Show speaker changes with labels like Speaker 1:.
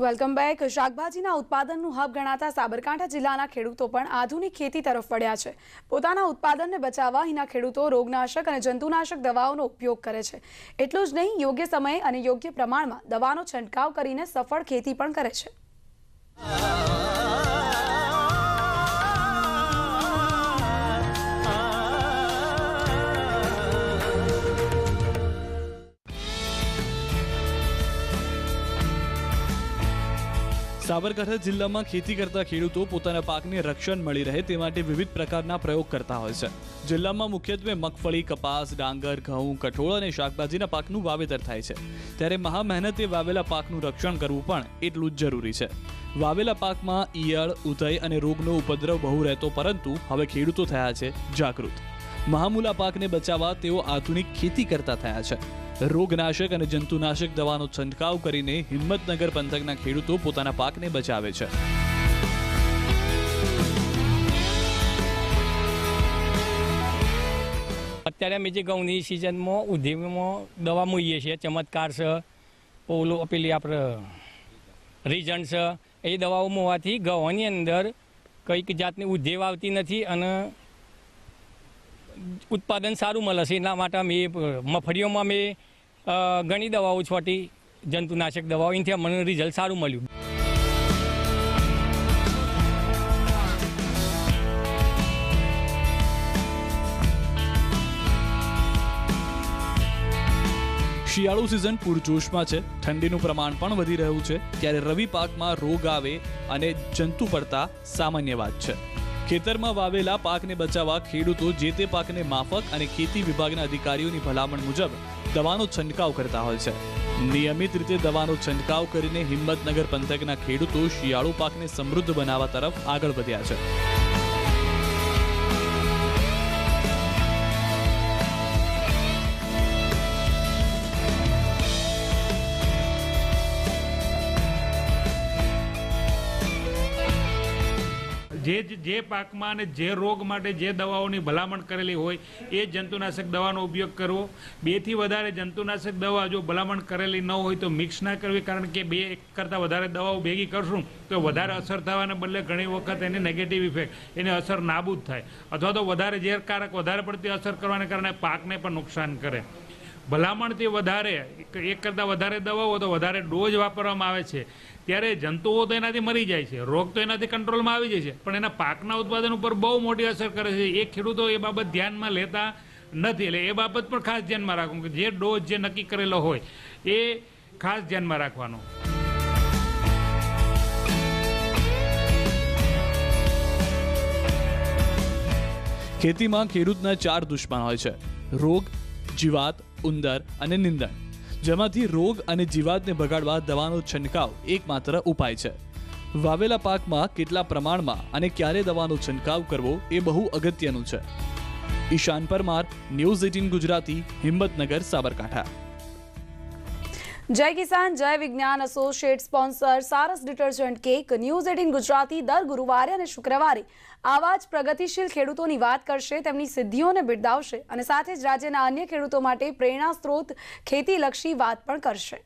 Speaker 1: Welcome back. શાકભાજીના ઉત્પાદનનું hub ગણાતા સાબરકાંઠા જિલ્લાના ખેડૂતો પણ આધુનિક ખેતી તરફ વળ્યા છે। પોતાના ઉત્પાદનને બચાવવા અહીંના ખેડૂતો રોગનાશક અને જંતુનાશક દવાઓનો ઉપયોગ કરે છે। એટલું જ નહીં, યોગ્ય સમયે અને યોગ્ય પ્રમાણમાં દવાનો છંટકાવ કરીને સફળ ખેતી પણ કરે છે।
Speaker 2: સાબરકાંઠા જિલ્લામાં ખેતી કરતા ખેડૂતો પોતાના પાકને રક્ષણ મળી રહે તે માટે વિવિધ પ્રકારના પ્રયોગ કરતા હોય છે। જિલ્લામાં મુખ્યત્વે મગફળી, કપાસ, ડાંગર, ઘઉં, કઠોળ અને શાકભાજીના પાકનું વાવેતર થાય છે। ત્યારે મહા મહેનતે વાવેલા પાકનું રક્ષણ કરવું પણ એટલું જ જરૂરી છે। વાવેલા પાકમાં ઈયળ, ઉધઈ અને રોગનો ઉપદ્રવ બહુ રહેતો, પરંતુ હવે ખેડૂતો થયા છે જાગૃત। મહામૂલા પાકને બચાવવા તેઓ આધુનિક ખેતી કરતા થયા છે। રોગનાશક અને જંતુનાશક દવાનો છંટકાવ કરીને હિંમતનગર પંથકના ખેડૂતો પોતાના પાકને બચાવે છે।
Speaker 3: અત્યારે અમે જે ઘઉંની સિઝનમાં ઉદ્યોગમાં દવા મૂકીએ છીએ, ચમત્કાર છે, ઓલું પેલી આપણે રીઝન છે, એ દવાઓ મૂકવાથી ઘઉંની અંદર કંઈક જાતની ઉદ્યોગ આવતી નથી અને ઉત્પાદન સારું મળે છે। એના માટે અમે મગફળીઓમાં અમે ઘણી દવાઓ છોટી, જંતુનાશક દવાઓ, એનાથી મને રિઝલ્ટ સારું મળ્યું।
Speaker 2: શિયાળુ સિઝન પૂરજોશમાં છે, ઠંડીનું પ્રમાણ પણ વધી રહ્યું છે। ત્યારે રવિ પાકમાં રોગ આવે અને જંતુ પડતા સામાન્ય વાત છે। ખેતરમાં વાવેલા પાકને બચાવવા ખેડૂતો જે તે પાકને માફક અને ખેતી વિભાગના અધિકારીઓની ભલામણ મુજબ દવાનો છંટકાવ કરતા હોય છે। નિયમિત રીતે દવાનો છંટકાવ કરીને હિંમતનગર પંથકના ખેડૂતો શિયાળુ પાકને સમૃદ્ધ બનાવવા તરફ આગળ વધ્યા છે।
Speaker 4: જે પાકમાં અને જે રોગ માટે જે દવાઓની ભલામણ કરેલી હોય એ જંતુનાશક દવાનો ઉપયોગ કરવો। 2 થી વધારે જંતુનાશક દવા જો ભલામણ કરેલી ન હોય તો મિક્સ ના કરવી, કારણ કે 2 કરતાં વધારે દવાઓ ભેગી કરશું તો વધારે અસર થવાને બદલે ઘણી વખત એની નેગેટિવ ઇફેક્ટ, એની અસર નાબૂદ થાય, અથવા તો વધારે ઝેરકારક, વધારે પડતી અસર કરવાને કારણે પાકને પણ નુકસાન કરે। ભલામણથી વધારે 1 કરતાં વધારે દવાઓ તો વધારે ડોઝ વાપરવામાં આવે છે। ત્યારે જંતુઓ તો એનાથી મરી જાય છે, રોગ તો એનાથી કંટ્રોલમાં આવી જાય છે, પણ એના પાકના ઉત્પાદન ઉપર બહુ મોટી અસર કરે છે। એ ખેડૂતો એ બાબત ધ્યાનમાં લેતા નથી। એટલે એ બાબત પણ ખાસ ધ્યાનમાં રાખવું કે જે ડોઝ જે નક્કી કરેલો હોય એ ખાસ ધ્યાનમાં રાખવાનો।
Speaker 2: ખેતીમાં ખેડૂતના 4 દુશ્મન હોય છે: રોગ, જીવાત, ઉંદર અને નીંદણ। જેમાંથી રોગ અને જીવાતને ભગાડવા દવાનો છંટકાવ એકમાત્ર ઉપાય છે। વાવેલા પાકમાં કેટલા પ્રમાણમાં અને ક્યારે દવાનો છંટકાવ કરવો એ બહુ અગત્યનું છે। ઈશાન પરમાર, ન્યૂઝ 18 ગુજરાતી, હિંમતનગર, સાબરકાંઠા।
Speaker 1: જય કિસાન જય વિજ્ઞાન associate sponsor Saras detergent cake. News 18 Gujarati દર ગુરુવારે અને શુક્રવારે આવા જ પ્રગતિશીલ ખેડૂતોની વાત કરશે, તેમની સિદ્ધિઓને બિરદાવશે અને સાથે જ રાજ્યના અન્ય ખેડૂતો માટે પ્રેરણા સ્ત્રોત ખેતીલક્ષી વાત પણ કરશે।